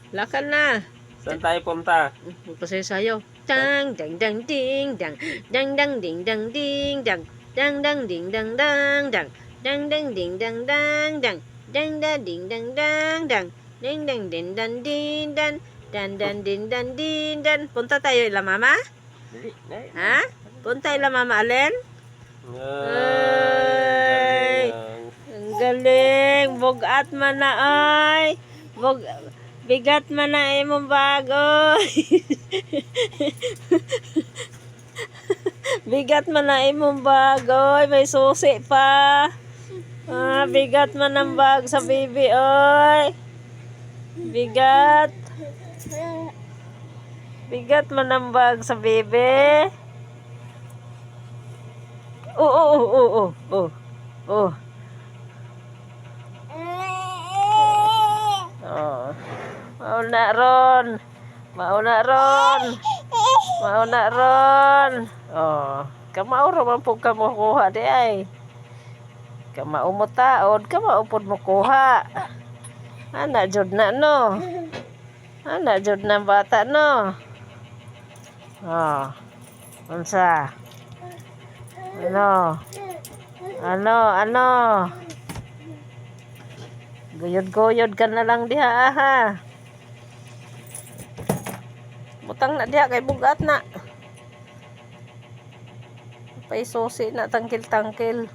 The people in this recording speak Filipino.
Lakad na. Saan tayo punta? Magpasayo-sayo. Dang dang dang ding dang dang dang ding dang ding dang dang dang ding dang dang dang dang dang ding dang dang dang dang da ding dang dang dang ding dang din dan din dan dan dan din dan din dan. Punta tayo ila mama? Dali, dali. Ha? Punta ila mama Allen? Ay, Ay, ang galing. Bugat man na ay. Bigat man na imong bagoy. Bigat man na imong bagoy. May susi pa. Bigat man ang bag sa baby, oy. Bigat. Bigat man ang bag sa baby. Oh. Oh. Mauna ron. Mauna ron. Mauna ron. Oh. Kamao raman po ka mo kuha di ay. Kamao mo taod. Kamao po mo kuha. Anak jud na no. Anak jud na bata no. Oh. Unsa? Ano? Guyod-guyod ka na lang diha ha. Butang na diha kay bugat na. Pay susi na tangkil-tangkil.